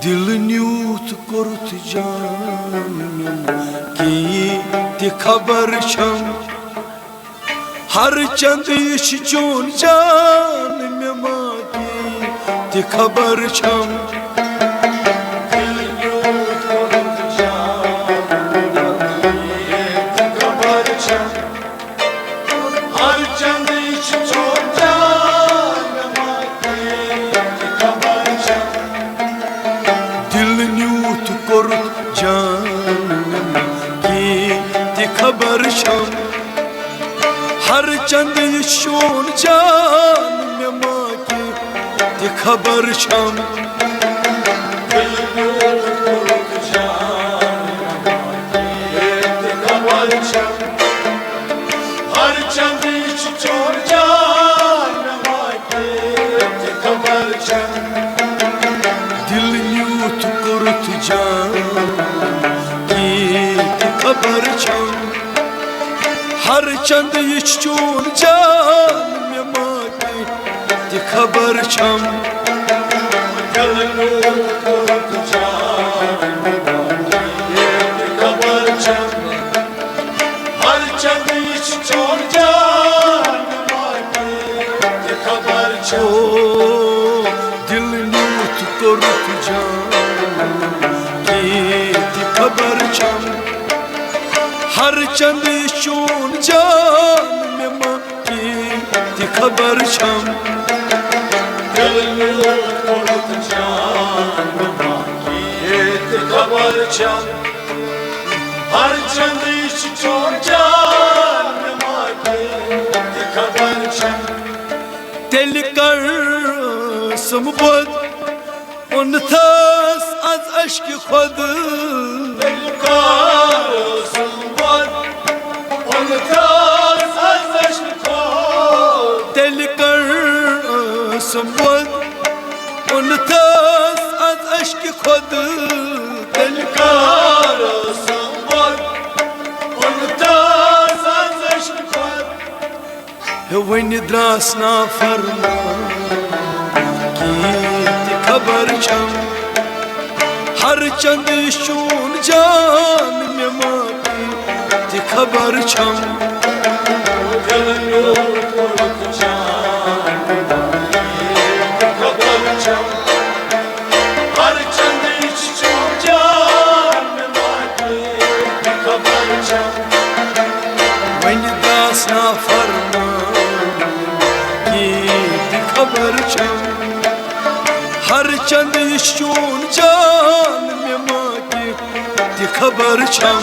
दिल न्यूत कोरुत जान की खबर छम हर चंद चोन जान में माँ की खबर छम खबर छम हर चंद शोन जान में माँ की खबर छम हर चंद शोन जान में माँ की खबर छम दिल न्यूत कुरुत जान की खबर छम हर चंद चोन जान में माँ की खबर छम खबर छम हर चंद चोन जान में माँ की खबर छम दिल न्यूत कुरुत जान की खबर छम हर चंद शोन जान में माँ की खबर छम खबर छम हर चंद शोन जान में माँ की खबर छम तेल कर समबद उन थस az aşkı खुद संबोध उन थस az aşkı खुद दिलकार संबोध उन थस az aşkı खुद वन द्रास ना फरमान की खबर छम हर चंद शोन जान में माँ की खबर छम हर चंद शोन जान में माँ की खबर छम वन दास ना फरमान की खबर छम हर चंद शोन जान में माँ की खबर छम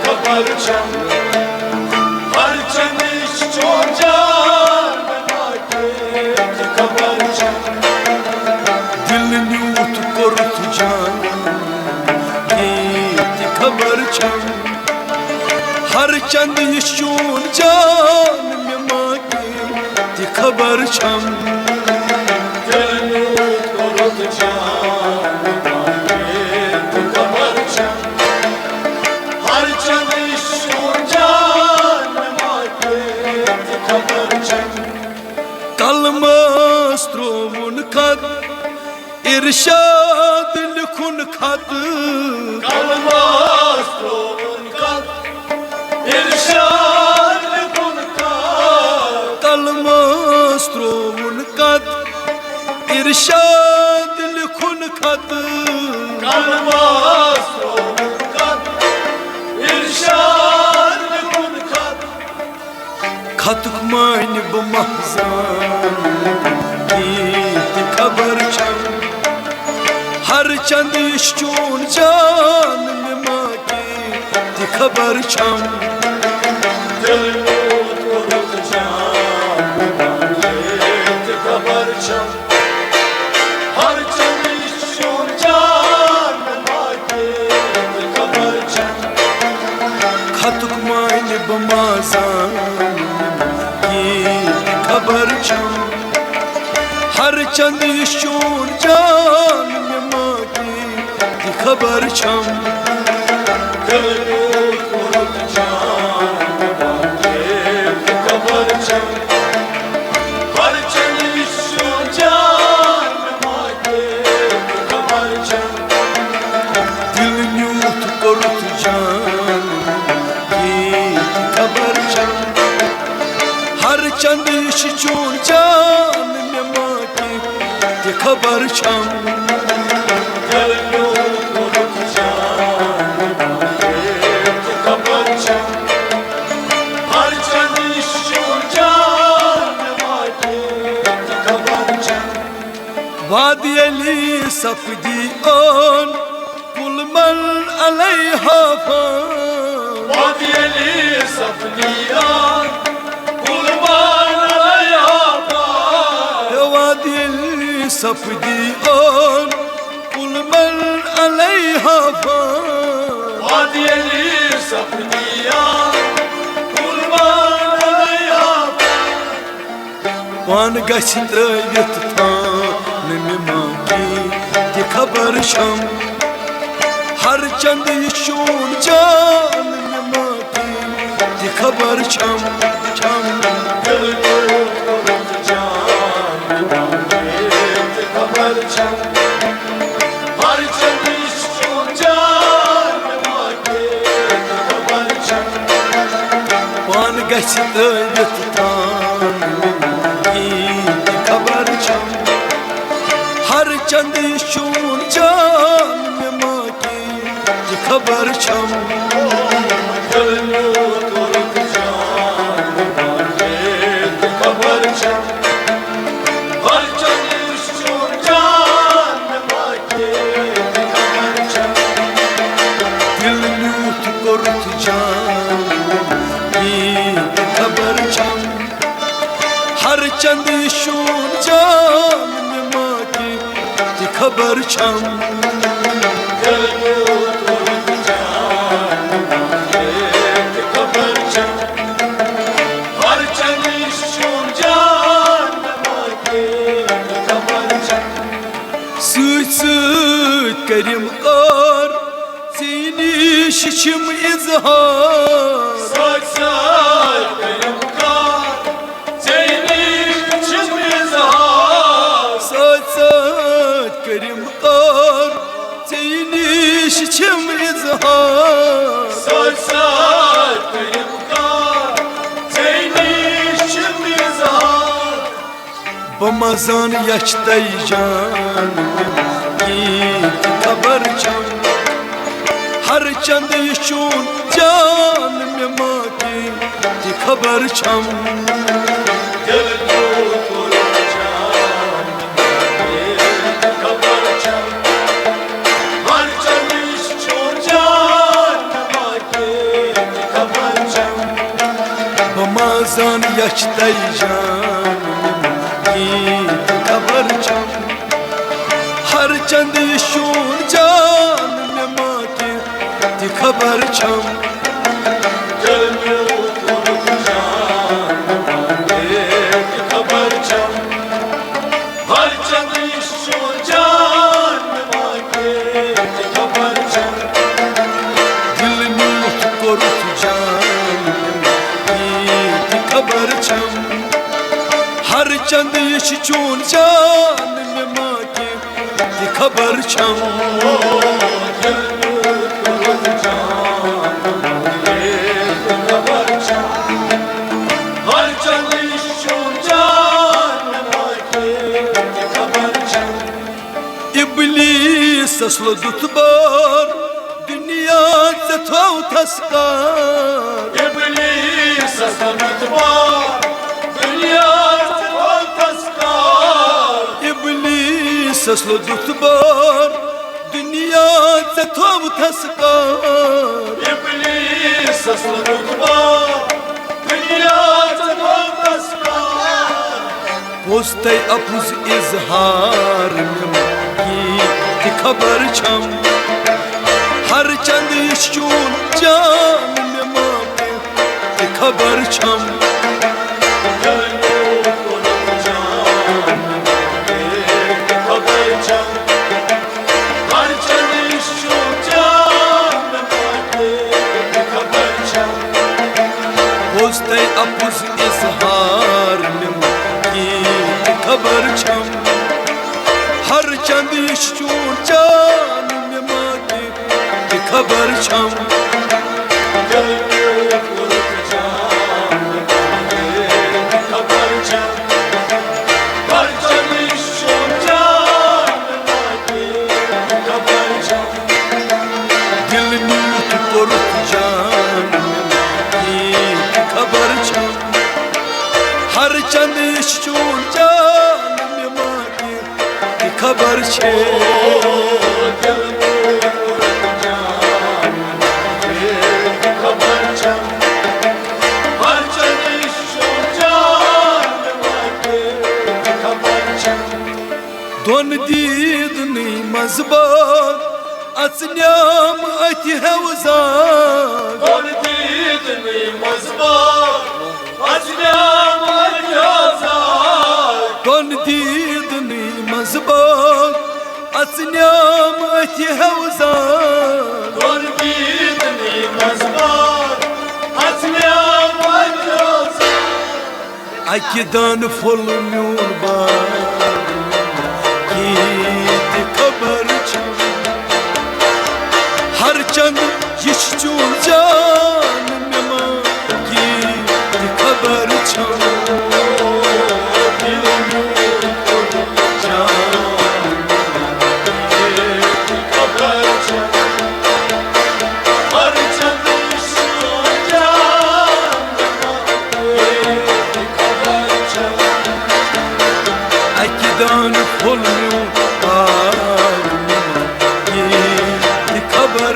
खबर छम हर चंद शोन जान में माँ की खबर छम दिल न्यूत कुरुत जान की खबर छम हर चंद शोन जान में माँ की खबर छम दिल न्यूत कुरुत जान की खबर छम हर चंद शोन जान में माँ की खबर छम कलमस त्रोमुन खत इरशाद लिखुन खत कलमस त्रोमुन खत इरशाद लिखुन खत कलमस त्रोमुन खत इरशाद लिखुन खत कलमस त्रोमुन खत इरशाद लिखुन खत खत मान ब महजान की खबर छम हर चंद शोन जान में माँ की खबर छम खबर छम हर चंद शोन जान में माँ की खबर छम खत मान ब महजान की खबर छम हर चंद शोन जान में माँ की खबर छम खबर छम हर चंद इश चून जान में माँ की खबर छम वादी अली सफदी on كل من عليها فان वादी अली सफदी on كل من عليها فان يا وادي अली सफदी on كل من عليها فان वादी अली सफदी on كل من عليها فان وان गश्त थान में माँ की खबर छम हर चंद शून जान में माँ की खबर छम छम खबर छम हर चंद शून जान में माँ की खबर छम पान गश्त थान की खबर छम हर चंद शून जान में माँ की खबर छम खबर छम हर चंद शून जान में माँ की खबर छम दिल यूथ कुर्त जान की खबर छम हर चंद शून जान में माँ की खबर छम खबर छम हर चंद शून जान में माँ की खबर छम Süt süt kerim ar Seni şişim izhar Saç saç benim kar Seni içim izhar Saat saat kerim ar Seni şişim izhar Saç saç benim kar Seni içim izhar Bamazan yaştay can Ki kabar çam Har çand şun can में माँ की खबर छम Gel otur can खबर छम हर चंद शून जान में माँ की खबर छम Bamazan yaştay can की खबर छम हर चंद शून जान में माँ की खबर छम Gel otur can खबर छम हर चंद शून जान में माँ की खबर छम दिल नूत कुर्त जान की खबर छम हर चंद चून जान में माँ की खबर छम खबर छम हर चंद शून जान में माँ की खबर छम İblis aslı tutbar Dünya zetov taskar İblis aslamet var Dünya var taskar İblis aslı tutbar Dünya zetov taskar İblis aslamet var Dünya var taskar Postay apuz izhar की खबर छम हर चंद शून जान में माँ की खबर छम खबर छम हर चंद शून जान में माँ की खबर छम postay apuz izhar की खबर छम हर चंद शून जान में माँ की खबर छम खबर चंद चूर जान में मांगे की खबर छे दोन दीदनी मजबूत अचन्याम अति हवजान दोन दीदनी मजबूत अचन्याम अति हवजान दोन दीदनी मजबूत अचन्याम अति हवजान दोन दीदनी मजबूत अचन्याम अति हवजान अकिदान फुल म्यून बार खबर हर चंद चूर जान में मांगी खबर अकिदान फुल खबर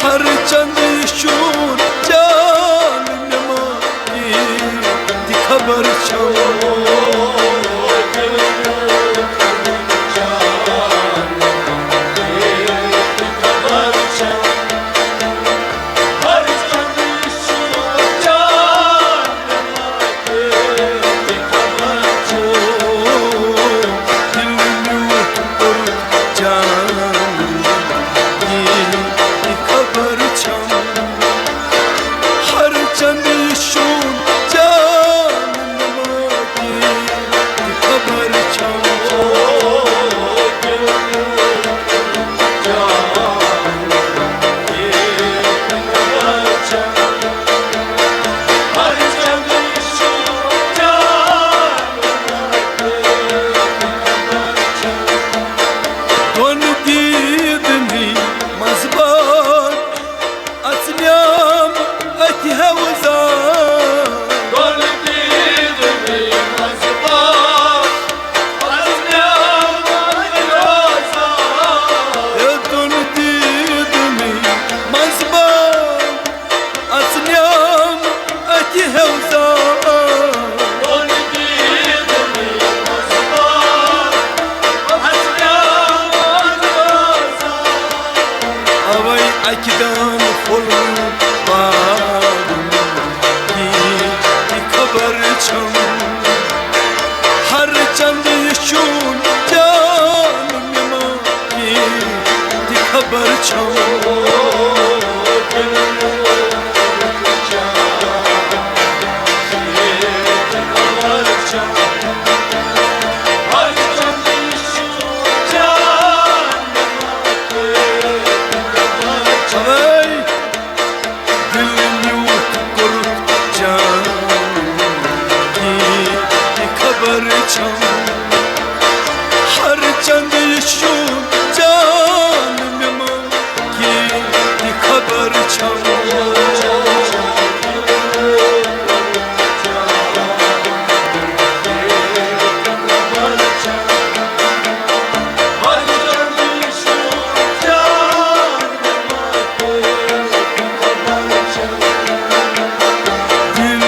हर चंद शूर जान में मांगी खबर अकिदान फुल की खबर हर चंद चूर जान में मांगी खबर हर चंद चूर जान में मांगी खबर दिल